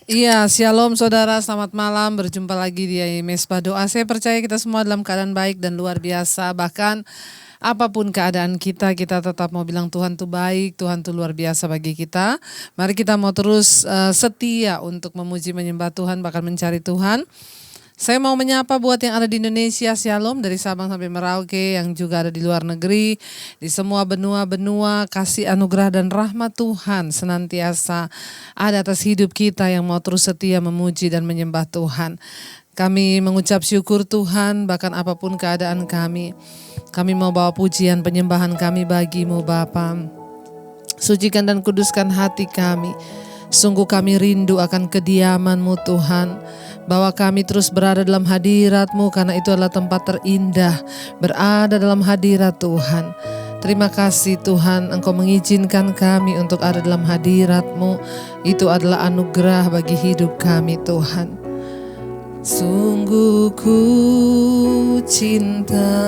Iya, shalom saudara, selamat malam. Berjumpa lagi di Mesbah Doa. Saya percaya kita semua dalam keadaan baik dan luar biasa. Bahkan apapun keadaan kita, kita tetap mau bilang Tuhan tuh baik, Tuhan tuh luar biasa bagi kita. Mari kita mau terus setia untuk memuji menyembah Tuhan, bahkan mencari Tuhan. Saya mau menyapa buat yang ada di Indonesia, Shalom, dari Sabang sampai Merauke, yang juga ada di luar negeri, di semua benua-benua, kasih anugerah dan rahmat Tuhan senantiasa ada atas hidup kita yang mau terus setia memuji dan menyembah Tuhan. Kami mengucap syukur Tuhan, bahkan apapun keadaan kami. Kami mau bawa pujian penyembahan kami bagimu Bapa. Sucikan dan kuduskan hati kami. Sungguh kami rindu akan kediaman-Mu Tuhan. Bahwa kami terus berada dalam hadirat-Mu karena itu adalah tempat terindah. Berada dalam hadirat Tuhan. Terima kasih Tuhan, Engkau mengizinkan kami untuk ada dalam hadirat-Mu. Itu adalah anugerah bagi hidup kami Tuhan. Sungguh ku cinta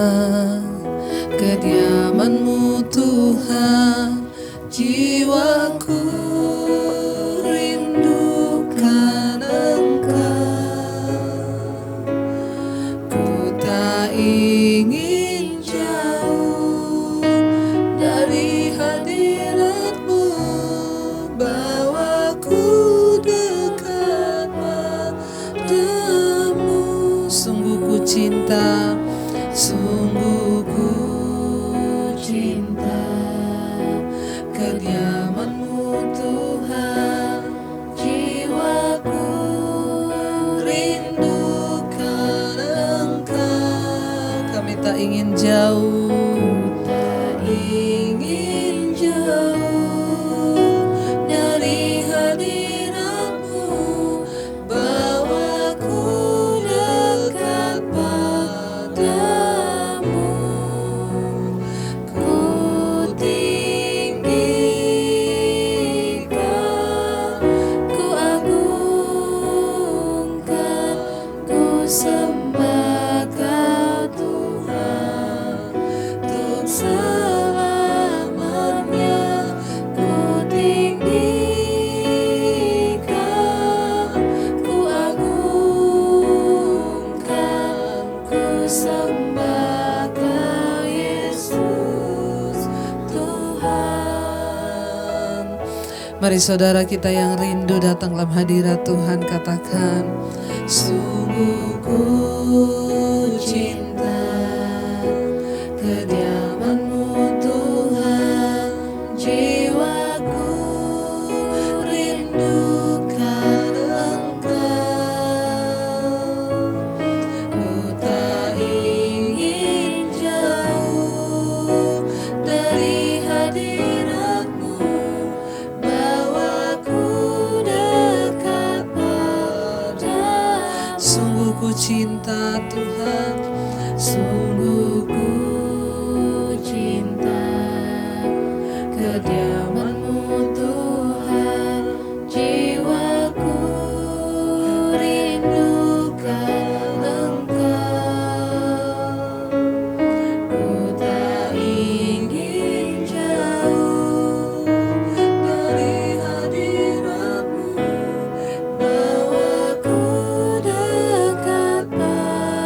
kediaman-Mu Tuhan. Jiwaku rindukan Engkau, ku tak ingin jauh dari hadirat-Mu, bawaku dekat padamu. Sungguh ku cinta, sungguh ku cinta kediaman-Mu Tuhan. Jiwaku rindukan Engkau. Kami tak ingin jauh, tak ingin jauh dari hadirat-Mu, bawaku dekat padamu. Ku tinggikan, ku agungkan, ku sembah Kau Tuhan, untuk selamanya. Ku tinggikan, ku agungkan, ku sembah Kau Yesus Tuhan. Mari saudara kita yang rindu datang dalam hadirat Tuhan, katakan, sungguh ku cinta kediaman-Mu Tuhan. Jiwaku rindukan Engkau, ku tak ingin jauh dari hadirat-Mu, bawaku dekat padamu. Sungguh ku cinta Tuhan, sungguh ku cinta kediaman-Mu Tuhan. Jiwaku rindukan Engkau, ku tak ingin jauh dari hadirat-Mu, bawaku dekat padamu.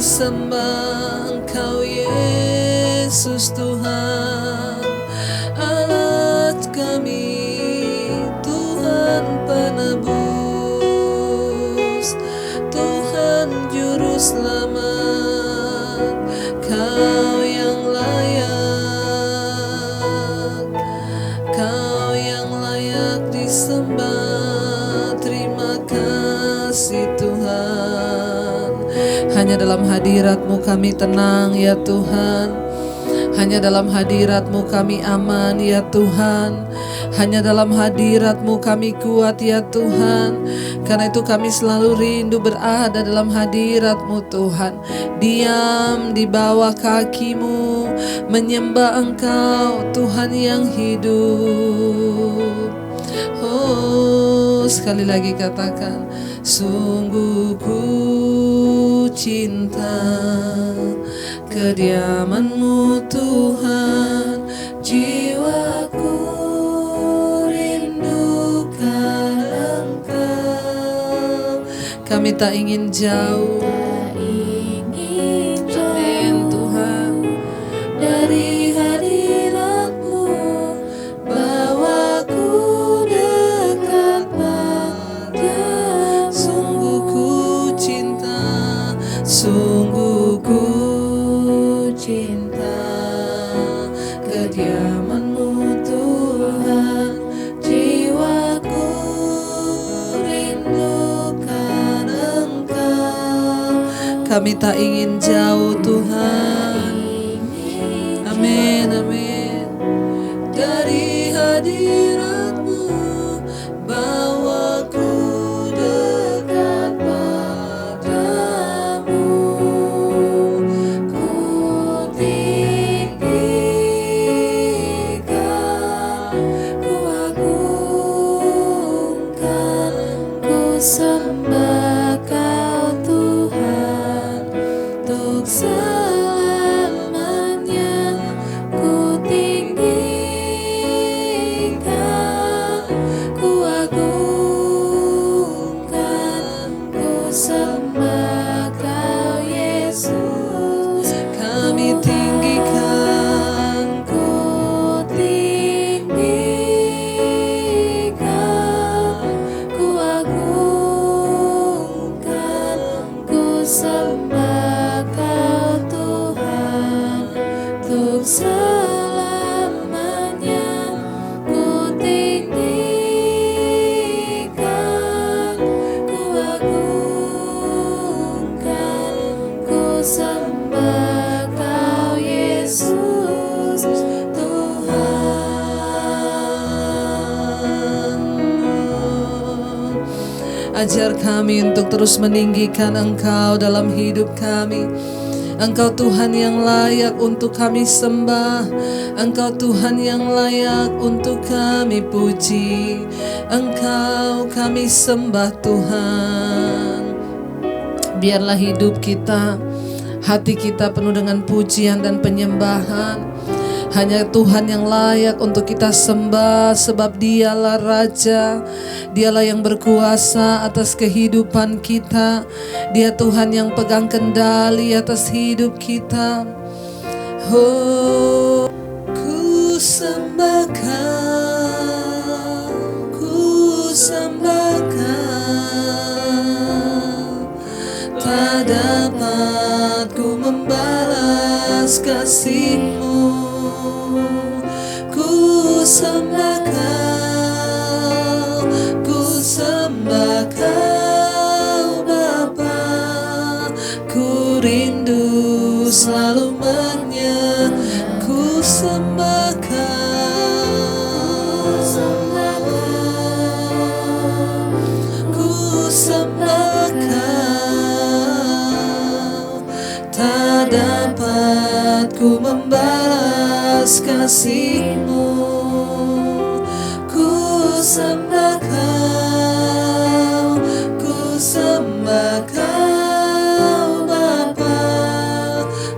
sembah Engkau Yesus Tuhan, alat kami, Tuhan penebus, Tuhan juru selamat, Kau yang layak, Kau yang layak disembah. Terima kasih Tuhan. Hanya dalam hadirat-Mu kami tenang ya Tuhan. Hanya dalam hadirat-Mu kami aman ya Tuhan. Hanya dalam hadirat-Mu kami kuat ya Tuhan. Karena itu kami selalu rindu berada dalam hadirat-Mu Tuhan. Diam di bawah kaki-Mu, menyembah Engkau Tuhan yang hidup. Oh, sekali lagi katakan, sungguh ku cinta kediaman-Mu Tuhan, jiwaku rindukan Engkau. Kami tak ingin jauh, amin Tuhan, dari hadirat-Mu, bawaku dekat pada. Sungguh ku cinta, sungguh ku cinta kediaman-Mu Tuhan, jiwaku rindukan Engkau. Kami tak ingin jauh Tuhan, amin amin, dari hadirat-Mu, bawaku dekat padamu. Ku tinggikan, ku agungkan, ku sembah Kau Tuhan untuk selamanya. Ku tinggikan, ku agungkan, ku sembah Kau Yesus. Kami tinggikan, ku tinggikan, ku agungkan, ku sembah Kau Tuhan untuk selamanya. Ku tinggikan, ku agungkan, ku sembah Kau Yesus Tuhan. Ajar kami untuk terus meninggikan Engkau dalam hidup kami. Engkau Tuhan yang layak untuk kami sembah. Engkau Tuhan yang layak untuk kami puji. Engkau kami sembah Tuhan. Biarlah hidup kita, hati kita penuh dengan pujian dan penyembahan. Hanya Tuhan yang layak untuk kita sembah, sebab Dialah Raja, Dialah yang berkuasa atas kehidupan kita. Dia Tuhan yang pegang kendali atas hidup kita. Oh, ku sembah Kau, ku sembah Kau. Tak dapat ku membalas kasih-Mu. Ku sembah Kau, ku sembah Kau Bapa. Ku rindu selalu menyembah. Ku sembah Kau, ku sembah Kau. Tak dapat ku membalas kasih-Mu. Ku sembah Kau, ku sembah Kau Bapa.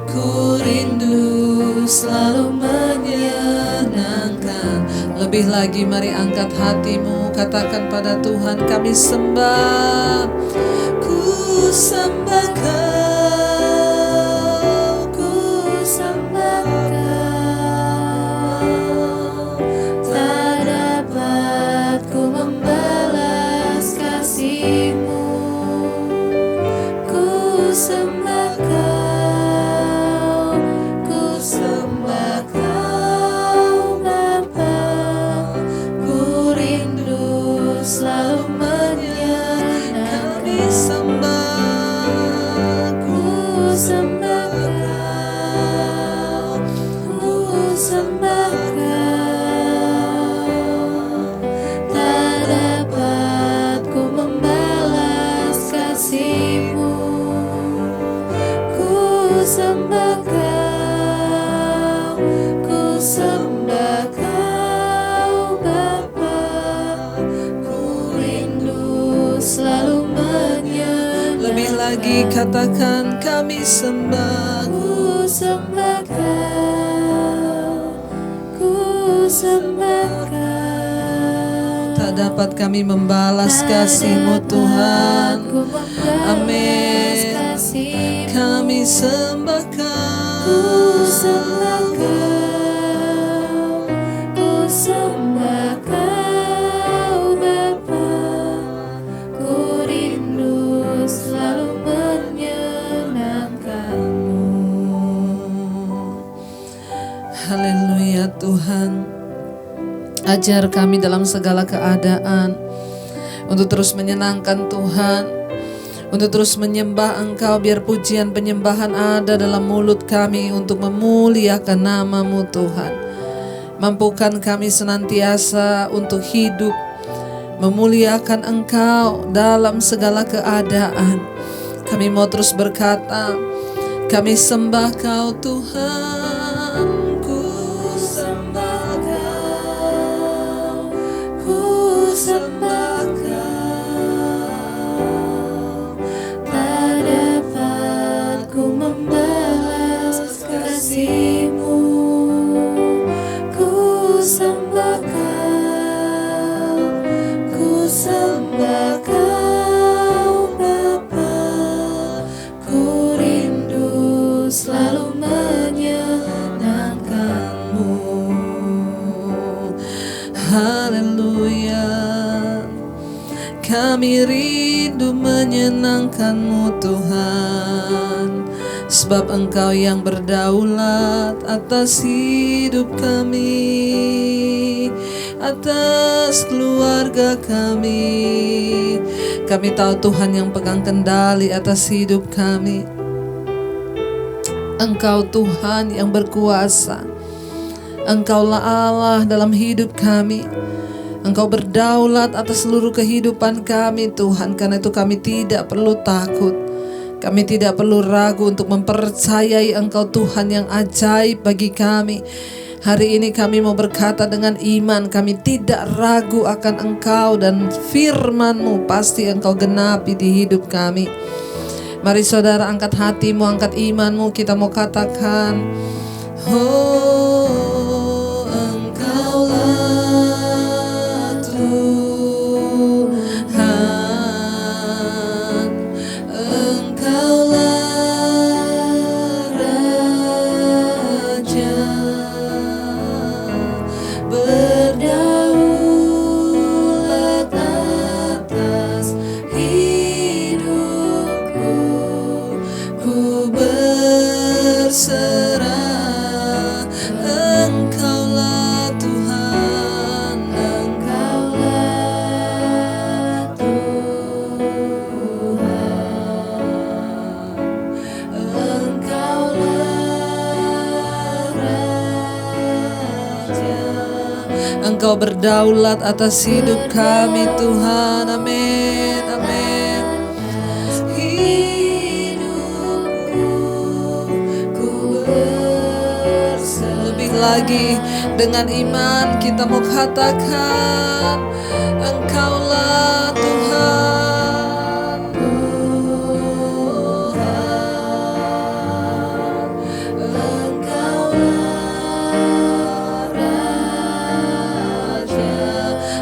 Ku rindu selalu menyenangkan. Lebih lagi mari angkat hatimu, katakan pada Tuhan, kami sembah. Ku sembah Kau, menyenangkan. Kami sembah, ku sembah Kau, ku sembah Kau. Tak dapat ku membalas kasih-Mu. Ku sembah Kau, ku sembah Kau Bapa. Ku rindu selalu menyenangkan. Lebih lagi katakan kami sembah. Ku sembah Kau, ku sembah Kau. Tak dapat kami membalas kasih-Mu Tuhan. Amin. Kami sembah Kau, ku sembah Kau, ku sembah Kau Bapa. Ku rindu selalu menyenangkan-Mu. Haleluya Tuhan. Ajar kami dalam segala keadaan untuk terus menyenangkan Tuhan, untuk terus menyembah Engkau, biar pujian penyembahan ada dalam mulut kami untuk memuliakan nama-Mu Tuhan. Mampukan kami senantiasa untuk hidup memuliakan Engkau dalam segala keadaan. Kami mau terus berkata, kami sembah Kau Tuhan, ku sembah Kau, ku sembah Kau. Tak dapat ku membalas kasih-Mu. Ku sembah Kau, ku sembah Kau Bapa. Ku rindu selalu menyenangkan-Mu. Haleluya. Kami rindu menyenangkan-Mu Tuhan, sebab Engkau yang berdaulat atas hidup kami, atas keluarga kami. Kami tahu Tuhan yang pegang kendali atas hidup kami. Engkau Tuhan yang berkuasa. Engkaulah Allah dalam hidup kami. Engkau berdaulat atas seluruh kehidupan kami Tuhan. Karena itu kami tidak perlu takut. Kami tidak perlu ragu untuk mempercayai Engkau Tuhan yang ajaib bagi kami. Hari ini kami mau berkata dengan iman, kami tidak ragu akan Engkau dan firman-Mu pasti Engkau genapi di hidup kami. Mari saudara angkat hatimu, angkat imanmu, kita mau katakan, oh Engkaulah Tuhan, Engkaulah Raja, berdaulat atas hidupku. Ku berserah, Engkaulah Tuhan, Engkaulah Tuhan, Engkaulah Raja. Engkau berdaulat atas hidup kami Tuhan, amin, amin. Lebih lagi dengan iman kita mau katakan, Engkaulah Tuhan, Engkaulah Raja.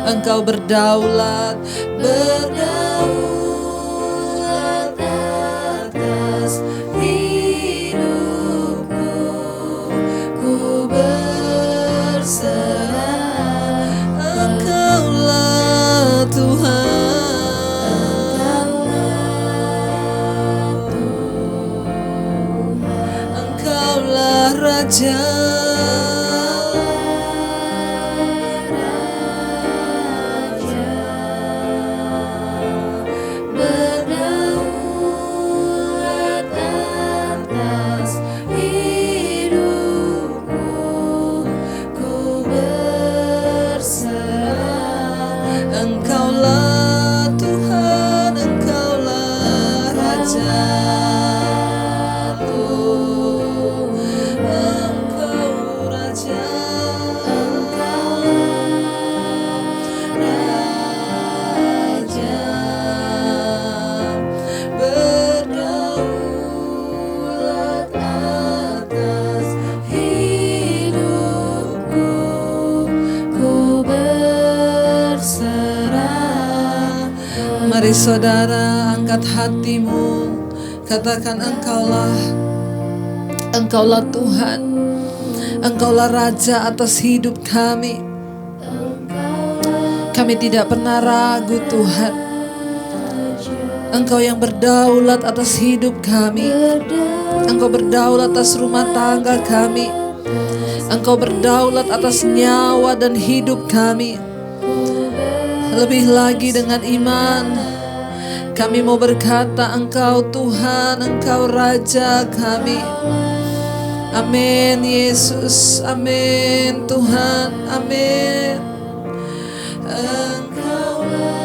Engkau berdaulat, berdaulat atas hidupku. Ku berserah, Engkaulah Tuhan, Engkaulah Raja. Mari saudara angkat hatimu, katakan Engkaulah Tuhan, Engkaulah Raja atas hidup kami. Kami tidak pernah ragu Tuhan, Engkau yang berdaulat atas hidup kami. Engkau berdaulat atas rumah tangga kami. Engkau berdaulat atas nyawa dan hidup kami. Lebih lagi dengan iman, kami mau berkata Engkau Tuhan, Engkau Raja kami. Amin Yesus, amin Tuhan, amin. Engkaulah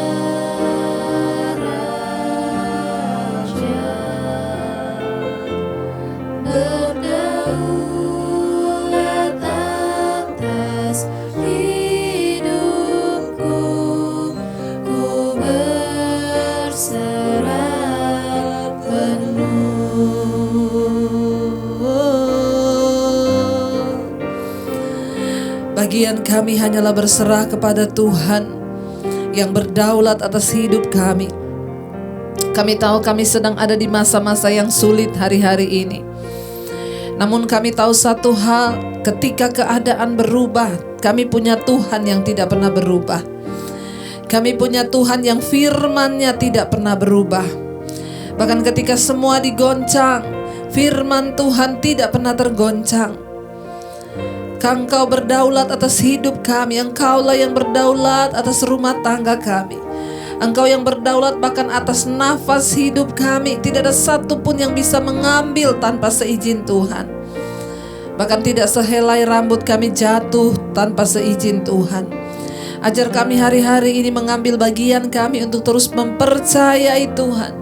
Raja, berdaulat atas hidupku, ku berserah penuh. Bagian kami hanyalah berserah kepada Tuhan yang berdaulat atas hidup kami. Kami tahu kami sedang ada di masa-masa yang sulit hari-hari ini. Namun kami tahu satu hal, ketika keadaan berubah, kami punya Tuhan yang tidak pernah berubah. Kami punya Tuhan yang firman-Nya tidak pernah berubah. Bahkan ketika semua digoncang, firman Tuhan tidak pernah tergoncang. Engkau berdaulat atas hidup kami. Engkaulah yang berdaulat atas rumah tangga kami. Engkau yang berdaulat bahkan atas nafas hidup kami. Tidak ada satupun yang bisa mengambil tanpa seizin Tuhan. Bahkan tidak sehelai rambut kami jatuh tanpa seizin Tuhan. Ajar kami hari-hari ini mengambil bagian kami untuk terus mempercayai Tuhan,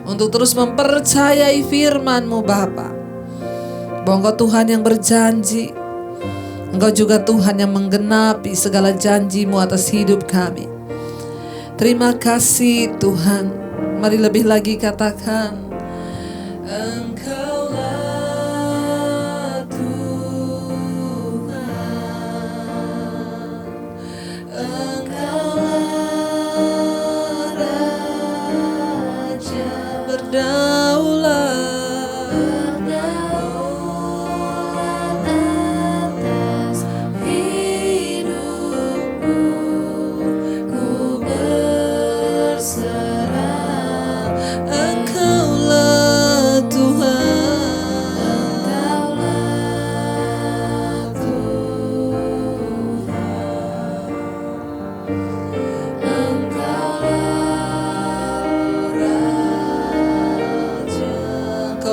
untuk terus mempercayai firman-Mu Bapa. Bahwa Engkau Tuhan yang berjanji, Engkau juga Tuhan yang menggenapi segala janji-Mu atas hidup kami. Terima kasih Tuhan. Mari lebih lagi katakan, Engkaulah Tuhan, Engkaulah Raja berdaulat.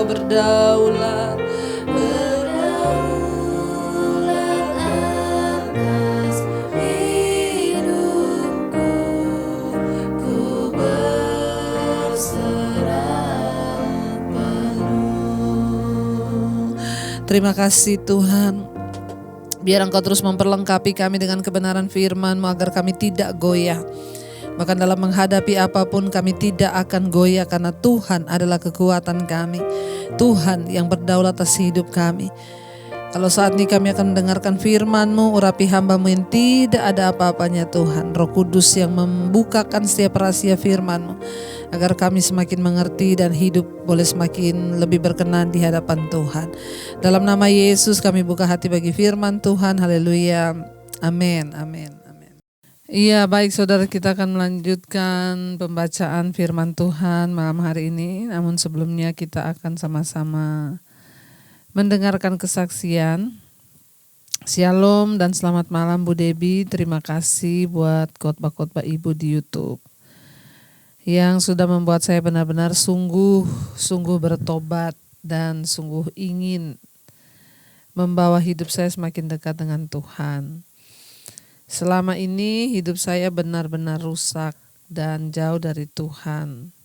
Berdaulat, berdaulat atas hidupku, ku berserah penuh. Terima kasih Tuhan. Biar Engkau terus memperlengkapi kami dengan kebenaran firman-Mu agar kami tidak goyah. Bahkan dalam menghadapi apapun kami tidak akan goyah, karena Tuhan adalah kekuatan kami. Tuhan yang berdaulat atas hidup kami. Kalau saat ini kami akan mendengarkan firman-Mu, urapi hamba-Mu yang tidak ada apa-apanya Tuhan. Roh Kudus yang membukakan setiap rahasia firman-Mu, agar kami semakin mengerti dan hidup boleh semakin lebih berkenan di hadapan Tuhan. Dalam nama Yesus kami buka hati bagi firman Tuhan. Haleluya. Amin. Amin. Iya, baik saudara, kita akan melanjutkan pembacaan firman Tuhan malam hari ini. Namun sebelumnya kita akan sama-sama mendengarkan kesaksian. Shalom dan selamat malam Bu Debi. Terima kasih buat khotbah-khotbah Ibu di YouTube yang sudah membuat saya benar-benar sungguh bertobat dan sungguh ingin membawa hidup saya semakin dekat dengan Tuhan. Selama ini hidup saya benar-benar rusak dan jauh dari Tuhan.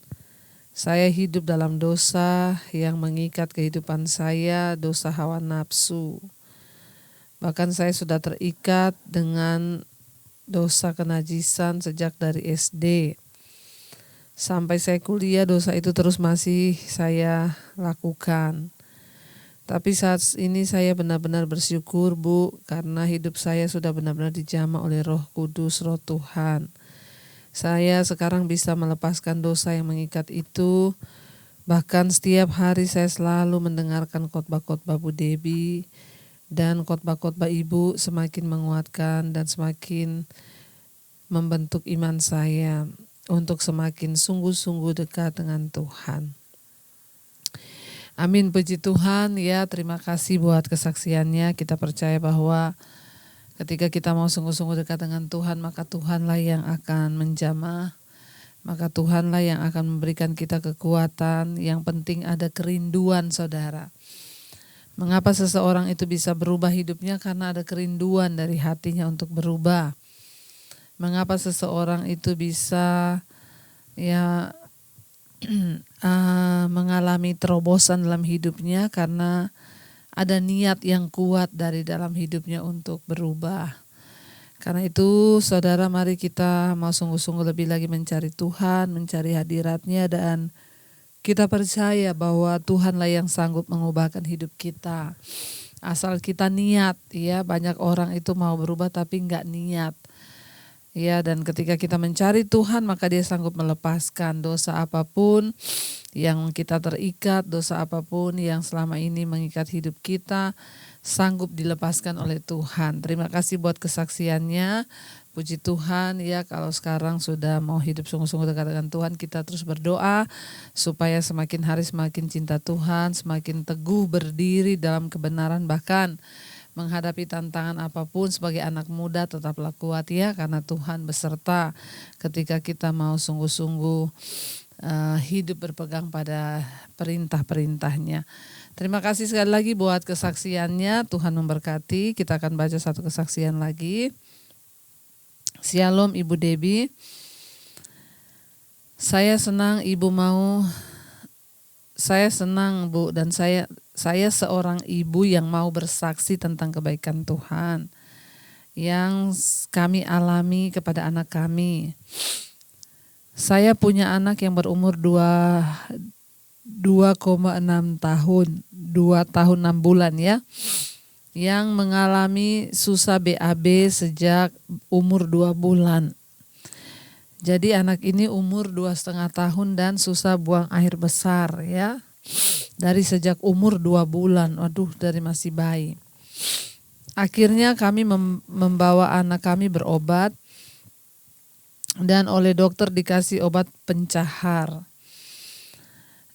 Saya hidup dalam dosa yang mengikat kehidupan saya, dosa hawa nafsu. Bahkan saya sudah terikat dengan dosa kenajisan sejak dari SD. Sampai saya kuliah dosa itu terus masih saya lakukan. Tapi saat ini saya benar-benar bersyukur Bu, karena hidup saya sudah benar-benar dijamah oleh Roh Kudus, Roh Tuhan. Saya sekarang bisa melepaskan dosa yang mengikat itu. Bahkan setiap hari saya selalu mendengarkan khotbah-khotbah Bu Debbie, dan khotbah-khotbah Ibu semakin menguatkan dan semakin membentuk iman saya untuk semakin sungguh-sungguh dekat dengan Tuhan. Amin, puji Tuhan ya, terima kasih buat kesaksiannya. Kita percaya bahwa ketika kita mau sungguh-sungguh dekat dengan Tuhan, maka Tuhanlah yang akan menjamah, maka Tuhanlah yang akan memberikan kita kekuatan. Yang penting ada kerinduan, saudara. Mengapa seseorang itu bisa berubah hidupnya? Karena ada kerinduan dari hatinya untuk berubah. Mengapa seseorang itu bisa mengalami terobosan dalam hidupnya? Karena ada niat yang kuat dari dalam hidupnya untuk berubah. Karena itu saudara, mari kita mau sungguh-sungguh lebih lagi mencari Tuhan, mencari hadirat-Nya, dan kita percaya bahwa Tuhanlah yang sanggup mengubahkan hidup kita. Asal kita niat, ya. Banyak orang itu mau berubah tapi enggak niat. Ya, dan ketika kita mencari Tuhan, maka Dia sanggup melepaskan dosa apapun yang kita terikat, dosa apapun yang selama ini mengikat hidup kita, sanggup dilepaskan oleh Tuhan. Terima kasih buat kesaksiannya. Puji Tuhan ya, kalau sekarang sudah mau hidup sungguh-sungguh dekat dengan Tuhan, kita terus berdoa supaya semakin hari semakin cinta Tuhan, semakin teguh berdiri dalam kebenaran, bahkan menghadapi tantangan apapun sebagai anak muda tetaplah kuat ya, karena Tuhan beserta ketika kita mau sungguh-sungguh hidup berpegang pada perintah-perintahnya. Terima kasih sekali lagi buat kesaksiannya, Tuhan memberkati. Kita akan baca satu kesaksian lagi. Shalom Ibu Debbie. Saya senang Bu, dan saya seorang ibu yang mau bersaksi tentang kebaikan Tuhan yang kami alami kepada anak kami. Saya punya anak yang berumur 2,6 tahun, 2 tahun 6 bulan ya, yang mengalami susah BAB sejak umur 2 bulan. Jadi anak ini umur 2,5 tahun dan susah buang air besar ya. Dari sejak umur 2 bulan, dari masih bayi. Akhirnya kami membawa anak kami berobat dan oleh dokter dikasih obat pencahar.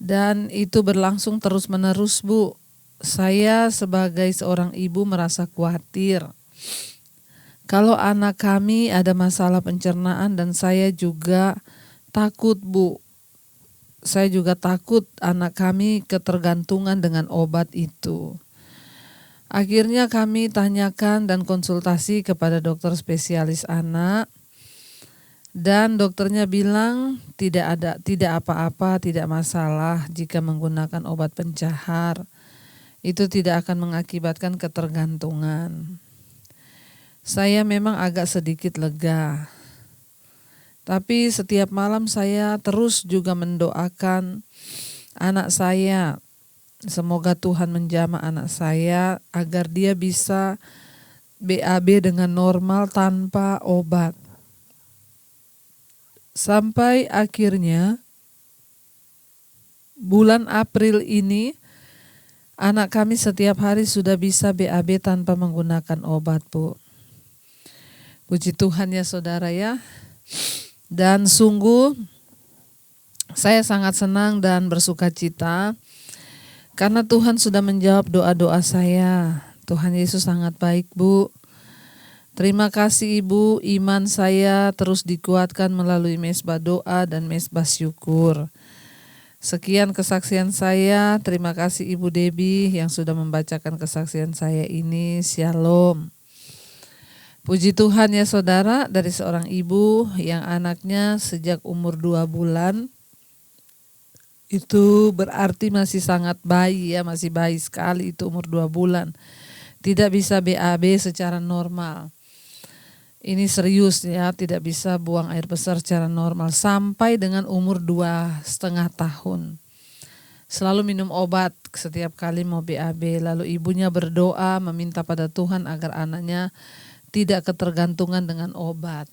Dan itu berlangsung terus-menerus Bu. Saya sebagai seorang ibu merasa khawatir kalau anak kami ada masalah pencernaan, dan saya juga takut Bu. Saya juga takut anak kami ketergantungan dengan obat itu. Akhirnya kami tanyakan dan konsultasi kepada dokter spesialis anak, dan dokternya bilang tidak apa-apa, tidak masalah jika menggunakan obat pencahar. Itu tidak akan mengakibatkan ketergantungan. Saya memang agak sedikit lega. Tapi setiap malam saya terus juga mendoakan anak saya. Semoga Tuhan menjamah anak saya agar dia bisa BAB dengan normal tanpa obat. Sampai akhirnya bulan April ini anak kami setiap hari sudah bisa BAB tanpa menggunakan obat Bu. Puji Tuhan ya saudara ya. Dan sungguh saya sangat senang dan bersuka cita karena Tuhan sudah menjawab doa-doa saya. Tuhan Yesus sangat baik Bu. Terima kasih Ibu, iman saya terus dikuatkan melalui mesbah doa dan mesbah syukur. Sekian kesaksian saya, terima kasih Ibu Debbie yang sudah membacakan kesaksian saya ini. Shalom. Puji Tuhan ya saudara, dari seorang ibu yang anaknya sejak umur 2 bulan, itu berarti masih sangat bayi ya, masih bayi sekali itu umur 2 bulan. Tidak bisa BAB secara normal. Ini serius ya, tidak bisa buang air besar secara normal sampai dengan umur 2,5 tahun. Selalu minum obat setiap kali mau BAB, lalu ibunya berdoa meminta pada Tuhan agar anaknya tidak ketergantungan dengan obat.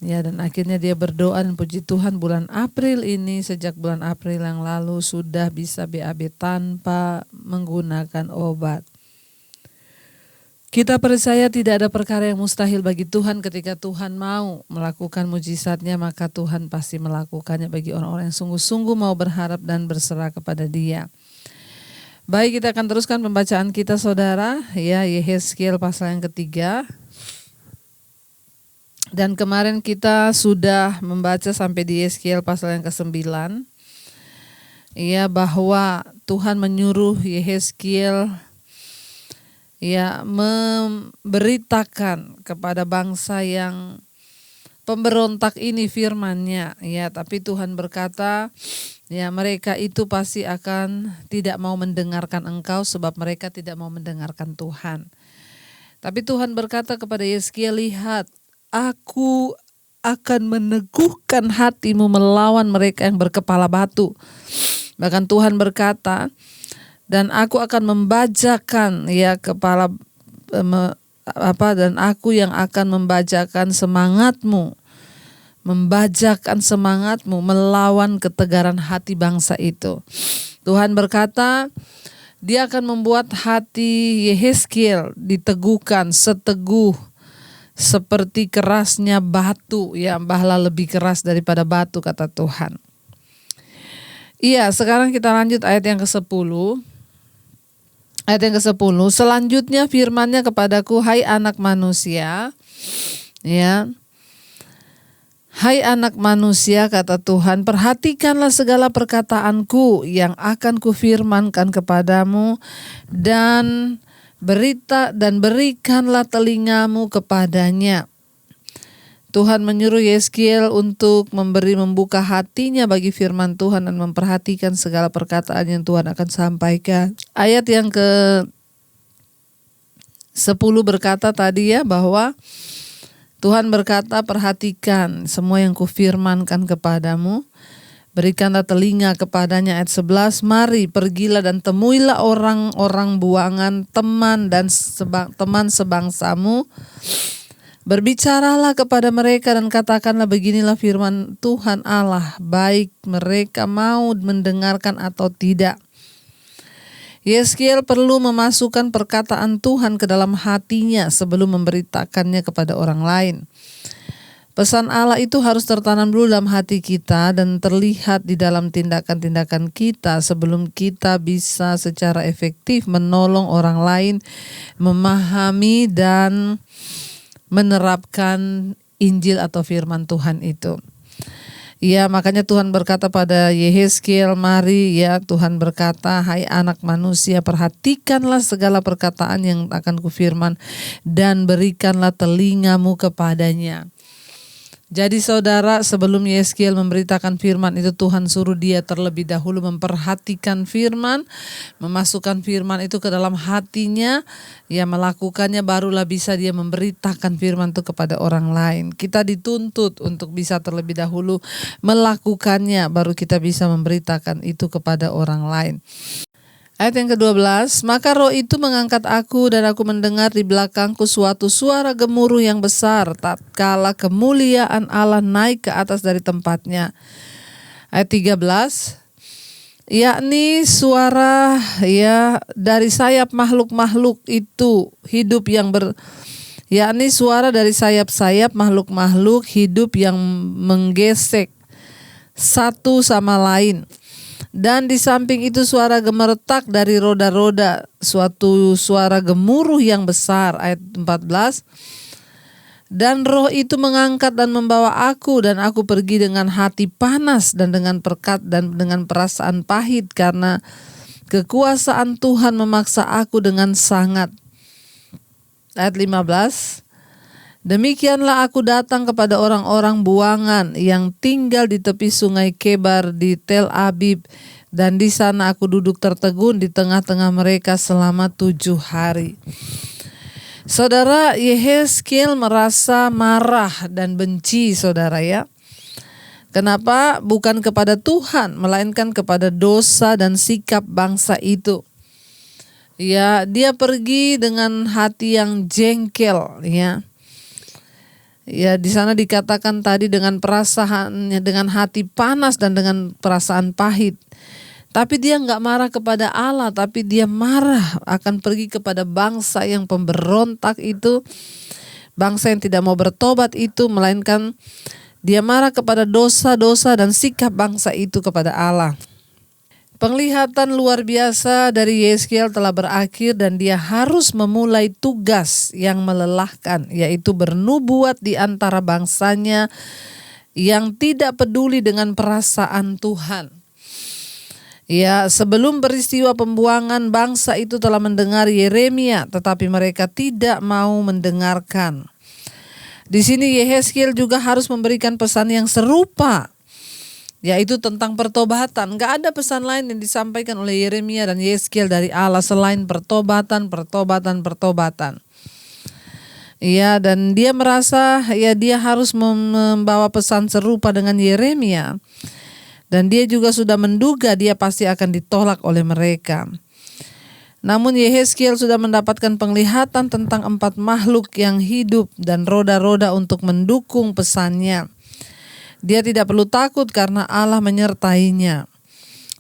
Ya, dan akhirnya dia berdoa dan puji Tuhan bulan April ini, sejak bulan April yang lalu sudah bisa BAB tanpa menggunakan obat. Kita percaya tidak ada perkara yang mustahil bagi Tuhan. Ketika Tuhan mau melakukan mujizatnya, maka Tuhan pasti melakukannya bagi orang-orang yang sungguh-sungguh mau berharap dan berserah kepada Dia. Baik, kita akan teruskan pembacaan kita, saudara. Ya, Yehezkiel pasal yang ketiga. Dan kemarin kita sudah membaca sampai di Yehezkiel pasal yang ke-9. Ya, bahwa Tuhan menyuruh Yehezkiel memberitakan kepada bangsa yang pemberontak ini firman-Nya. Ya, tapi Tuhan berkata, ya, mereka itu pasti akan tidak mau mendengarkan engkau sebab mereka tidak mau mendengarkan Tuhan. Tapi Tuhan berkata kepada Yehezkiel, lihat, Aku akan meneguhkan hatimu melawan mereka yang berkepala batu. Bahkan Tuhan berkata, dan aku akan membajakan dan aku yang akan membajakan semangatmu melawan ketegaran hati bangsa itu. Tuhan berkata, Dia akan membuat hati Yehezkiel diteguhkan seteguh seperti kerasnya batu, ya, bahlah lebih keras daripada batu, kata Tuhan. Iya, sekarang kita lanjut ayat yang ke-10. Ayat yang ke-10, selanjutnya firman-Nya kepadaku, hai anak manusia, ya. Hai anak manusia, kata Tuhan, perhatikanlah segala perkataanku yang akan kufirmankan kepadamu dan berikanlah telingamu kepadanya. Tuhan menyuruh Yehezkiel untuk membuka hatinya bagi firman Tuhan dan memperhatikan segala perkataan yang Tuhan akan sampaikan. Ayat yang ke-10 berkata tadi, ya, bahwa Tuhan berkata, perhatikan semua yang kufirmankan kepadamu. Berikanlah telinga kepadanya. Ayat 11, mari pergilah dan temuilah orang-orang buangan, teman sebangsamu. Berbicaralah kepada mereka dan katakanlah, beginilah firman Tuhan Allah, baik mereka mau mendengarkan atau tidak. Yehezkiel perlu memasukkan perkataan Tuhan ke dalam hatinya sebelum memberitakannya kepada orang lain. Pesan Allah itu harus tertanam dulu dalam hati kita dan terlihat di dalam tindakan-tindakan kita sebelum kita bisa secara efektif menolong orang lain memahami dan menerapkan Injil atau firman Tuhan itu. Ya, makanya Tuhan berkata pada Yehezkiel, mari, ya, Tuhan berkata, hai anak manusia, perhatikanlah segala perkataan yang akan kufirman dan berikanlah telingamu kepadanya. Jadi saudara, sebelum Yehezkiel memberitakan firman itu, Tuhan suruh dia terlebih dahulu memperhatikan firman, memasukkan firman itu ke dalam hatinya, ya, melakukannya, barulah bisa dia memberitakan firman itu kepada orang lain. Kita dituntut untuk bisa terlebih dahulu melakukannya, baru kita bisa memberitakan itu kepada orang lain. Ayat yang ke-12, maka roh itu mengangkat aku dan aku mendengar di belakangku suatu suara gemuruh yang besar tatkala kemuliaan Allah naik ke atas dari tempatnya. Ayat 13, yakni suara, ya, dari sayap makhluk-makhluk itu hidup yakni suara dari sayap-sayap makhluk-makhluk hidup yang menggesek satu sama lain. Dan di samping itu suara gemeretak dari roda-roda, suatu suara gemuruh yang besar. Ayat 14. Dan roh itu mengangkat dan membawa aku, dan aku pergi dengan hati panas dan dengan perasaan pahit, karena kekuasaan Tuhan memaksa aku dengan sangat. Ayat 15. Demikianlah aku datang kepada orang-orang buangan yang tinggal di tepi sungai Kebar di Tel Abib, dan di sana aku duduk tertegun di tengah-tengah mereka selama 7 hari. Saudara, Yehezkiel merasa marah dan benci, saudara, ya. Kenapa? Bukan kepada Tuhan, melainkan kepada dosa dan sikap bangsa itu. Ya, dia pergi dengan hati yang jengkel, ya. Ya, di sana dikatakan tadi dengan perasaannya, dengan hati panas dan dengan perasaan pahit. Tapi dia nggak marah kepada Allah, tapi dia marah akan pergi kepada bangsa yang pemberontak itu, bangsa yang tidak mau bertobat itu, melainkan dia marah kepada dosa-dosa dan sikap bangsa itu kepada Allah. Penglihatan luar biasa dari Yehezkiel telah berakhir dan dia harus memulai tugas yang melelahkan, yaitu bernubuat di antara bangsanya yang tidak peduli dengan perasaan Tuhan. Ya, sebelum peristiwa pembuangan, bangsa itu telah mendengar Yeremia, tetapi mereka tidak mau mendengarkan. Di sini Yehezkiel juga harus memberikan pesan yang serupa, yaitu tentang pertobatan. Gak ada pesan lain yang disampaikan oleh Yeremia dan Yehezkiel dari Allah selain pertobatan. Ya, dan dia merasa ya dia harus membawa pesan serupa dengan Yeremia. Dan dia juga sudah menduga dia pasti akan ditolak oleh mereka. Namun Yehezkiel sudah mendapatkan penglihatan tentang 4 makhluk yang hidup dan roda-roda untuk mendukung pesannya. Dia tidak perlu takut karena Allah menyertainya.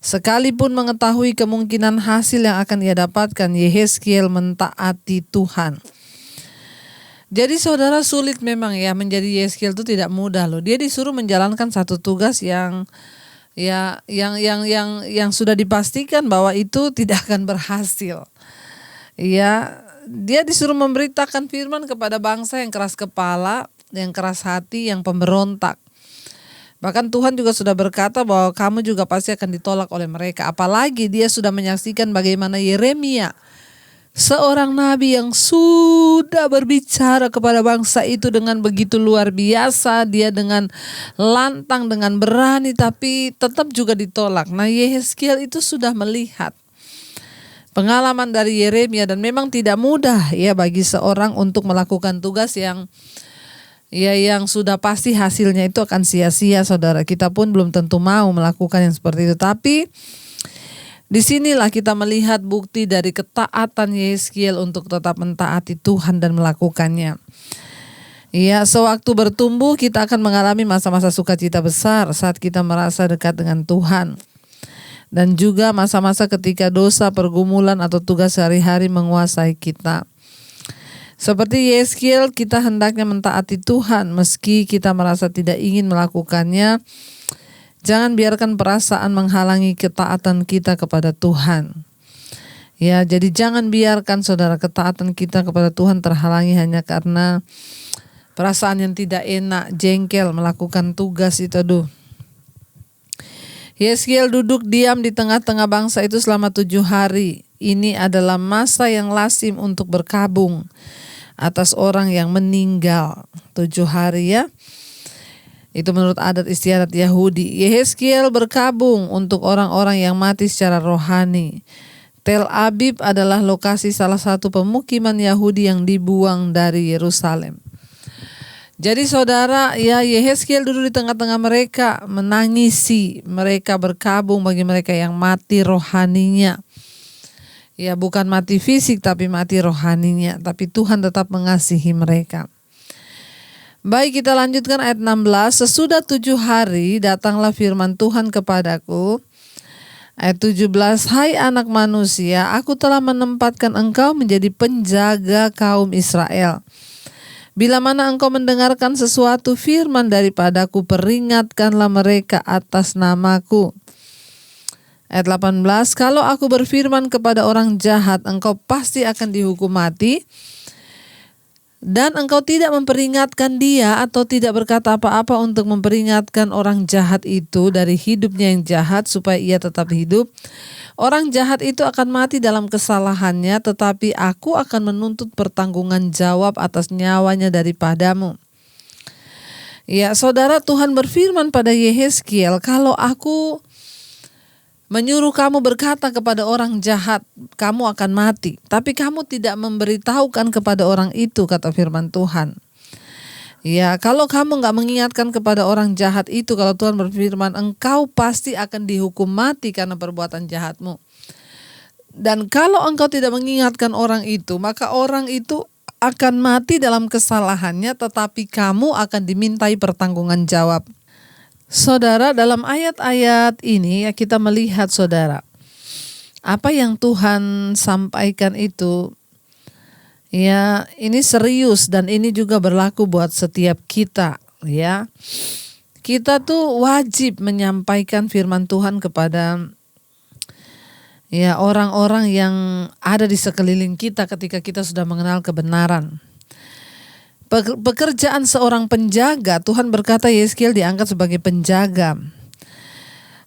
Sekalipun mengetahui kemungkinan hasil yang akan ia dapatkan, Yehezkiel mentaati Tuhan. Jadi saudara, sulit memang ya menjadi Yehezkiel itu tidak mudah loh. Dia disuruh menjalankan satu tugas yang sudah dipastikan bahwa itu tidak akan berhasil. Ya, dia disuruh memberitakan firman kepada bangsa yang keras kepala, yang keras hati, yang pemberontak. Bahkan Tuhan juga sudah berkata bahwa kamu juga pasti akan ditolak oleh mereka. Apalagi dia sudah menyaksikan bagaimana Yeremia, seorang nabi yang sudah berbicara kepada bangsa itu dengan begitu luar biasa. Dia dengan lantang, dengan berani, tapi tetap juga ditolak. Nah, Yehezkiel itu sudah melihat pengalaman dari Yeremia dan memang tidak mudah ya bagi seorang untuk melakukan tugas yang sudah pasti hasilnya itu akan sia-sia, saudara. Kita pun belum tentu mau melakukan yang seperti itu. Tapi disinilah kita melihat bukti dari ketaatan Yehezkiel untuk tetap mentaati Tuhan dan melakukannya. Ya, sewaktu bertumbuh kita akan mengalami masa-masa sukacita besar saat kita merasa dekat dengan Tuhan. Dan juga masa-masa ketika dosa, pergumulan atau tugas sehari-hari menguasai kita. Seperti Yehezkiel, kita hendaknya mentaati Tuhan meski kita merasa tidak ingin melakukannya. Jangan biarkan perasaan menghalangi ketaatan kita kepada Tuhan. Ya, jadi jangan biarkan saudara ketaatan kita kepada Tuhan terhalangi hanya karena perasaan yang tidak enak, jengkel melakukan tugas itu. Yehezkiel duduk diam di tengah-tengah bangsa itu selama 7 hari. Ini adalah masa yang lazim untuk berkabung atas orang yang meninggal. 7 hari ya. Itu menurut adat istiadat Yahudi. Yehezkiel berkabung untuk orang-orang yang mati secara rohani. Tel Abib adalah lokasi salah satu pemukiman Yahudi yang dibuang dari Yerusalem. Jadi saudara, ya Yehezkiel duduk di tengah-tengah mereka, menangisi mereka, berkabung bagi mereka yang mati rohaninya. Ya, bukan mati fisik tapi mati rohaninya. Tapi Tuhan tetap mengasihi mereka. Baik, kita lanjutkan ayat 16. Sesudah 7 hari datanglah firman Tuhan kepadaku. Ayat 17. Hai anak manusia, aku telah menempatkan engkau menjadi penjaga kaum Israel. Bila mana engkau mendengarkan sesuatu firman daripadaku, peringatkanlah mereka atas namaku. Ayat 18, kalau aku berfirman kepada orang jahat, engkau pasti akan dihukum mati, dan engkau tidak memperingatkan dia atau tidak berkata apa-apa untuk memperingatkan orang jahat itu dari hidupnya yang jahat supaya ia tetap hidup, orang jahat itu akan mati dalam kesalahannya, tetapi aku akan menuntut pertanggungan jawab atas nyawanya daripadamu. Ya saudara, Tuhan berfirman pada Yehezkiel, kalau aku menyuruh kamu berkata kepada orang jahat, kamu akan mati. Tapi kamu tidak memberitahukan kepada orang itu, kata firman Tuhan. Ya, kalau kamu gak mengingatkan kepada orang jahat itu, kalau Tuhan berfirman, engkau pasti akan dihukum mati karena perbuatan jahatmu. Dan kalau engkau tidak mengingatkan orang itu, maka orang itu akan mati dalam kesalahannya, tetapi kamu akan dimintai pertanggungan jawab. Saudara, dalam ayat-ayat ini ya kita melihat saudara, apa yang Tuhan sampaikan itu ya ini serius dan ini juga berlaku buat setiap kita ya. Kita tuh wajib menyampaikan firman Tuhan kepada ya orang-orang yang ada di sekeliling kita ketika kita sudah mengenal kebenaran. Pekerjaan seorang penjaga, Tuhan berkata Yeskiel diangkat sebagai penjaga.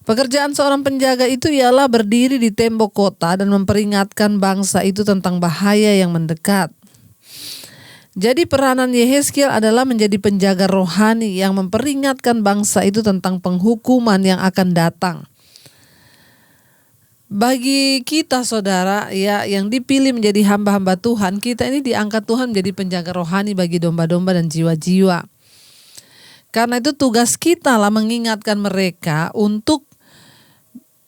Pekerjaan seorang penjaga itu ialah berdiri di tembok kota dan memperingatkan bangsa itu tentang bahaya yang mendekat. Jadi peranan Yehezkiel adalah menjadi penjaga rohani yang memperingatkan bangsa itu tentang penghukuman yang akan datang. Bagi kita saudara ya yang dipilih menjadi hamba-hamba Tuhan, kita ini diangkat Tuhan menjadi penjaga rohani bagi domba-domba dan jiwa-jiwa. Karena itu tugas kita lah mengingatkan mereka untuk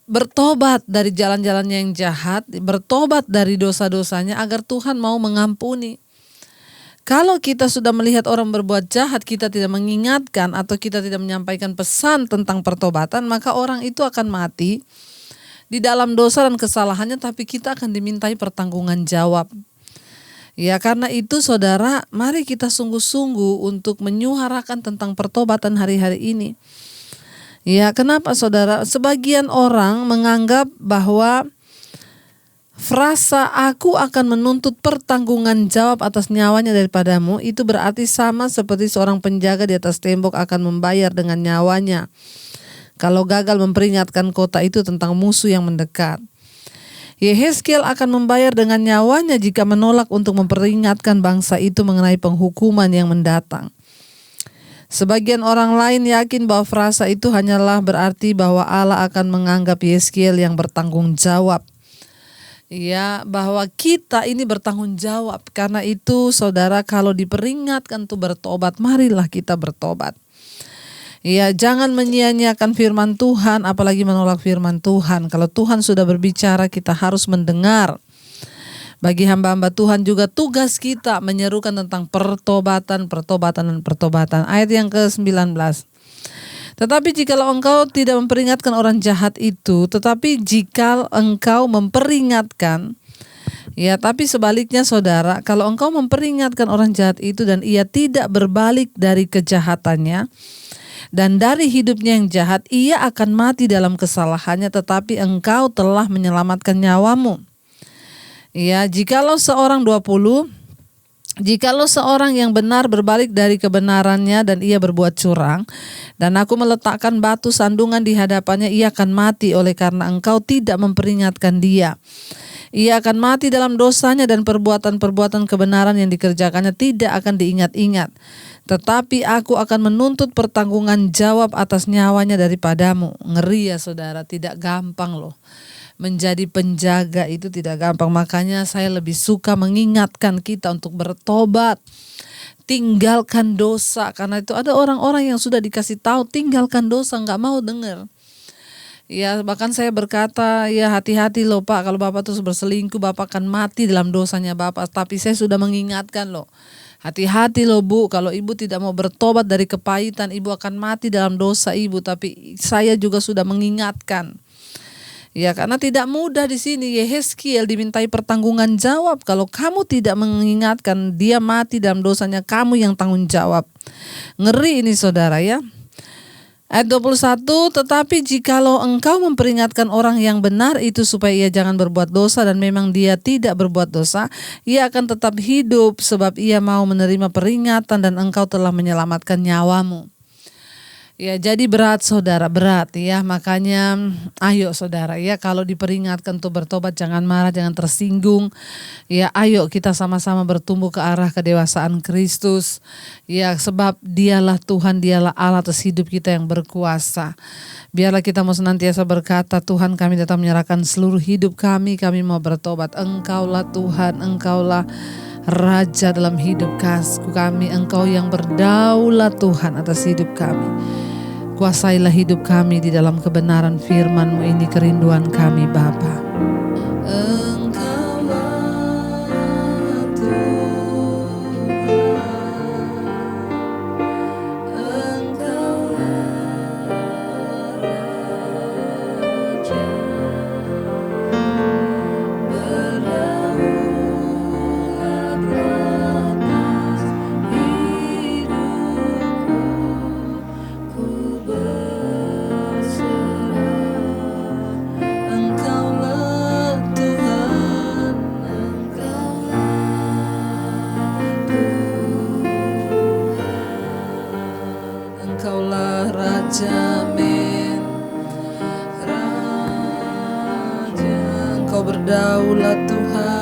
bertobat dari jalan-jalannya yang jahat, bertobat dari dosa-dosanya agar Tuhan mau mengampuni. Kalau kita sudah melihat orang berbuat jahat, kita tidak mengingatkan atau kita tidak menyampaikan pesan tentang pertobatan, maka orang itu akan mati di dalam dosa dan kesalahannya, tapi kita akan dimintai pertanggungan jawab. Ya karena itu saudara, mari kita sungguh-sungguh untuk menyuarakan tentang pertobatan hari-hari ini. Ya kenapa saudara? Sebagian orang menganggap bahwa frasa aku akan menuntut pertanggungan jawab atas nyawanya daripadamu itu berarti sama seperti seorang penjaga di atas tembok akan membayar dengan nyawanya kalau gagal memperingatkan kota itu tentang musuh yang mendekat. Yehezkiel akan membayar dengan nyawanya jika menolak untuk memperingatkan bangsa itu mengenai penghukuman yang mendatang. Sebagian orang lain yakin bahwa frasa itu hanyalah berarti bahwa Allah akan menganggap Yehezkiel yang bertanggung jawab. Ya, bahwa kita ini bertanggung jawab. Karena itu saudara, kalau diperingatkan untuk bertobat, marilah kita bertobat. Ya, jangan menyia-nyiakan firman Tuhan, apalagi menolak firman Tuhan. Kalau Tuhan sudah berbicara, kita harus mendengar. Bagi hamba-hamba Tuhan juga tugas kita menyerukan tentang pertobatan. Ayat yang ke-19. Tetapi jikalau engkau tidak memperingatkan orang jahat itu, tetapi jika engkau memperingatkan, ya tapi sebaliknya saudara, kalau engkau memperingatkan orang jahat itu dan ia tidak berbalik dari kejahatannya, dan dari hidupnya yang jahat, ia akan mati dalam kesalahannya, tetapi engkau telah menyelamatkan nyawamu. Ya, jikalau seorang yang benar berbalik dari kebenarannya dan ia berbuat curang, dan aku meletakkan batu sandungan di hadapannya, ia akan mati oleh karena engkau tidak memperingatkan dia. Ia akan mati dalam dosanya dan perbuatan-perbuatan kebenaran yang dikerjakannya tidak akan diingat-ingat. Tetapi aku akan menuntut pertanggungan jawab atas nyawanya daripadamu. Ngeri ya saudara, tidak gampang loh. Menjadi penjaga itu tidak gampang. Makanya saya lebih suka mengingatkan kita untuk bertobat. Tinggalkan dosa. Karena itu ada orang-orang yang sudah dikasih tahu tinggalkan dosa, gak mau dengar. Ya bahkan saya berkata, ya hati-hati loh Pak, kalau Bapak terus berselingkuh, Bapak akan mati dalam dosanya Bapak. Tapi saya sudah mengingatkan loh. Hati-hati loh Bu, kalau Ibu tidak mau bertobat dari kepahitan, Ibu akan mati dalam dosa Ibu. Tapi saya juga sudah mengingatkan. Ya karena tidak mudah di sini. Yehezkiel dimintai pertanggungan jawab. Kalau kamu tidak mengingatkan, dia mati dalam dosanya, kamu yang tanggung jawab. Ngeri ini saudara ya. Ayat 21, tetapi jikalau engkau memperingatkan orang yang benar itu supaya ia jangan berbuat dosa dan memang dia tidak berbuat dosa, ia akan tetap hidup sebab ia mau menerima peringatan dan engkau telah menyelamatkan nyawamu. Ya jadi berat saudara, berat ya, makanya ayo saudara ya, kalau diperingatkan untuk bertobat jangan marah, jangan tersinggung. Ya ayo kita sama-sama bertumbuh ke arah kedewasaan Kristus. Ya sebab dialah Tuhan, dialah Allah atas hidup kita yang berkuasa. Biarlah kita mau senantiasa berkata, Tuhan kami datang menyerahkan seluruh hidup kami mau bertobat. Engkaulah Tuhan, Engkaulah Raja dalam hidup kami, Engkau yang berdaulat Tuhan atas hidup kami. Kuasailah hidup kami di dalam kebenaran firman-Mu ini, kerinduan kami Bapa. Engkaulah Tuhan. berdaulat Tuhan.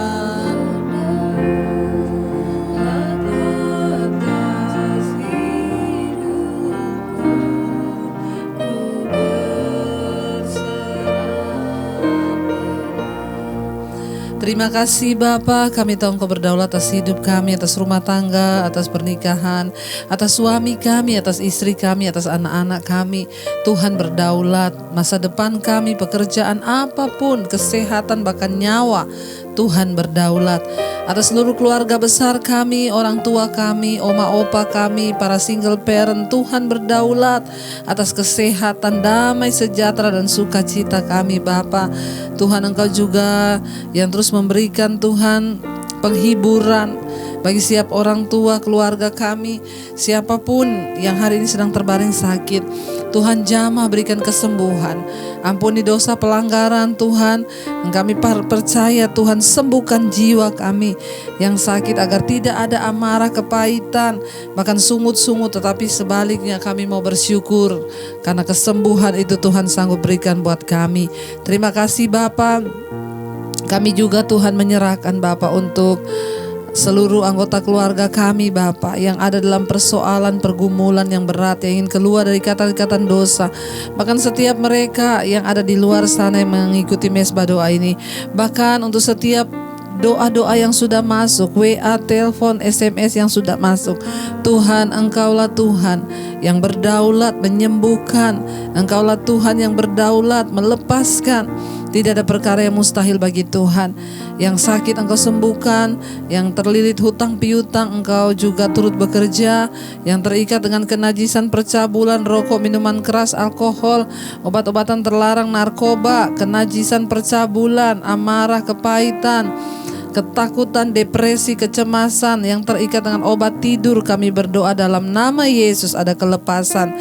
Terima kasih Bapa, kami tahu Engkau berdaulat atas hidup kami, atas rumah tangga, atas pernikahan, atas suami kami, atas istri kami, atas anak-anak kami. Tuhan berdaulat, masa depan kami, pekerjaan apapun, kesehatan bahkan nyawa, Tuhan berdaulat. Atas seluruh keluarga besar kami, orang tua kami, oma opa kami, para single parent, Tuhan berdaulat. Atas kesehatan, damai, sejahtera dan sukacita kami Bapa. Tuhan Engkau juga yang terus memberikan Tuhan penghiburan bagi setiap orang tua keluarga kami, siapapun yang hari ini sedang terbaring sakit. Tuhan jamah berikan kesembuhan, ampuni dosa pelanggaran Tuhan. Kami percaya Tuhan sembuhkan jiwa kami yang sakit agar tidak ada amarah, kepahitan, bahkan sungut-sungut, tetapi sebaliknya kami mau bersyukur karena kesembuhan itu Tuhan sanggup berikan buat kami. Terima kasih Bapa. Kami juga Tuhan menyerahkan Bapa untuk seluruh anggota keluarga kami Bapa yang ada dalam persoalan pergumulan yang berat, yang ingin keluar dari ikatan-ikatan dosa. Bahkan setiap mereka yang ada di luar sana yang mengikuti mesbah doa ini, bahkan untuk setiap doa-doa yang sudah masuk, WA, telepon, SMS yang sudah masuk, Tuhan Engkaulah Tuhan yang berdaulat menyembuhkan, Engkaulah Tuhan yang berdaulat melepaskan. Tidak ada perkara yang mustahil bagi Tuhan. Yang sakit Engkau sembuhkan, yang terlilit hutang piutang Engkau juga turut bekerja, yang terikat dengan kenajisan percabulan, rokok, minuman keras, alkohol, obat-obatan terlarang, narkoba, kenajisan percabulan, amarah, kepahitan, ketakutan, depresi, kecemasan, yang terikat dengan obat tidur, kami berdoa dalam nama Yesus ada kelepasan.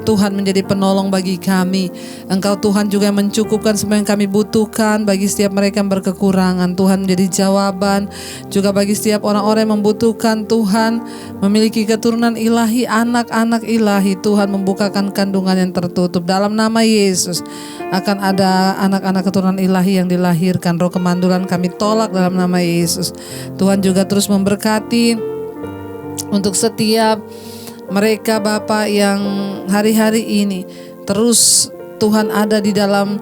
Tuhan menjadi penolong bagi kami. Engkau Tuhan juga yang mencukupkan semua yang kami butuhkan bagi setiap mereka yang berkekurangan. Tuhan menjadi jawaban juga bagi setiap orang-orang yang membutuhkan Tuhan memiliki keturunan ilahi, anak-anak ilahi. Tuhan membukakan kandungan yang tertutup. Dalam nama Yesus akan ada anak-anak keturunan ilahi yang dilahirkan. Roh kemandulan kami tolak dalam nama Yesus. Tuhan juga terus memberkati untuk setiap mereka Bapa yang hari-hari ini terus Tuhan ada di dalam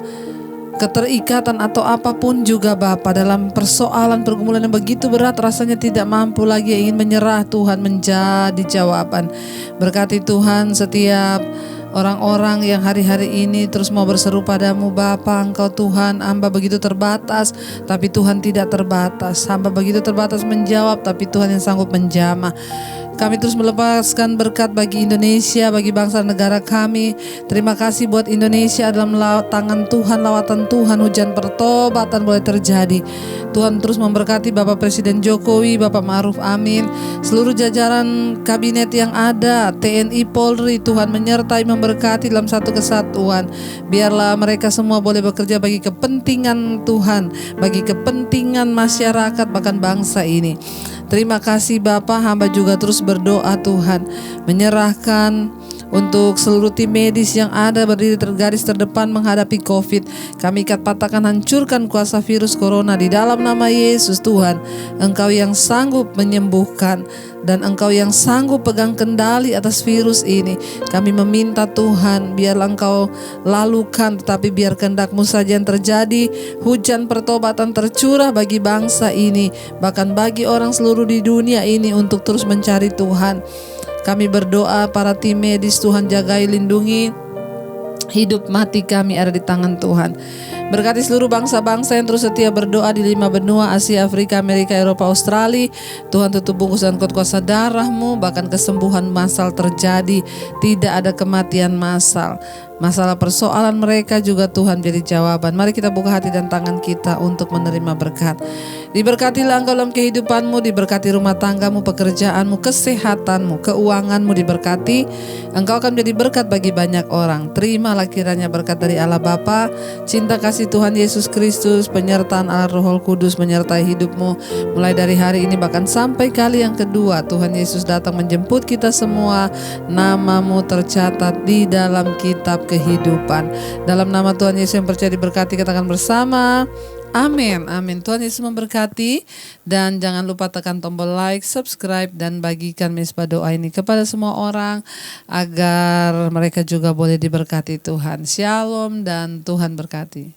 keterikatan atau apapun juga Bapa, dalam persoalan pergumulan yang begitu berat, rasanya tidak mampu lagi, ingin menyerah, Tuhan menjadi jawaban. Berkati Tuhan setiap orang-orang yang hari-hari ini terus mau berseru padamu Bapa. Engkau Tuhan, hamba begitu terbatas, tapi Tuhan tidak terbatas. Hamba begitu terbatas menjawab, tapi Tuhan yang sanggup menjamah. Kami terus melepaskan berkat bagi Indonesia, bagi bangsa negara kami. Terima kasih buat Indonesia dalam tangan Tuhan, lawatan Tuhan, hujan pertobatan boleh terjadi. Tuhan terus memberkati Bapak Presiden Jokowi, Bapak Ma'ruf Amin, seluruh jajaran kabinet yang ada, TNI, Polri. Tuhan menyertai, memberkati dalam satu kesatuan. Biarlah mereka semua boleh bekerja bagi kepentingan Tuhan, bagi kepentingan masyarakat bahkan bangsa ini. Terima kasih Bapak, hamba juga terus berdoa Tuhan, menyerahkan untuk seluruh tim medis yang ada berdiri tergaris terdepan menghadapi COVID. Kami ikat, patahkan, hancurkan kuasa virus corona di dalam nama Yesus. Tuhan, Engkau yang sanggup menyembuhkan dan Engkau yang sanggup pegang kendali atas virus ini. Kami meminta Tuhan, biarlah Engkau lalukan, tetapi biar kehendak-Mu saja yang terjadi. Hujan pertobatan tercurah bagi bangsa ini, bahkan bagi orang seluruh di dunia ini untuk terus mencari Tuhan. Kami berdoa para tim medis, Tuhan jagai, lindungi, hidup mati kami ada di tangan Tuhan. Berkati seluruh bangsa-bangsa yang terus setia berdoa di 5 benua, Asia, Afrika, Amerika, Eropa, Australia. Tuhan tutup bungkus dan kuasa darah-Mu, bahkan kesembuhan massal terjadi, tidak ada kematian massal. Masalah persoalan mereka juga Tuhan jadi jawaban. Mari kita buka hati dan tangan kita untuk menerima berkat. Diberkatilah Engkau dalam kehidupanmu, diberkati rumah tanggamu, pekerjaanmu, kesehatanmu, keuanganmu diberkati. Engkau akan menjadi berkat bagi banyak orang. Terimalah kiranya berkat dari Allah Bapa, cinta kasih Tuhan Yesus Kristus, penyertaan Allah Roh Kudus menyertai hidupmu mulai dari hari ini bahkan sampai kali yang kedua Tuhan Yesus datang menjemput kita semua. Namamu tercatat di dalam kitab kehidupan. Dalam nama Tuhan Yesus yang percaya diberkati, katakan bersama, Amin, amin. Tuhan Yesus memberkati dan jangan lupa tekan tombol like, subscribe dan bagikan Mesbah Doa ini kepada semua orang agar mereka juga boleh diberkati Tuhan. Shalom dan Tuhan berkati.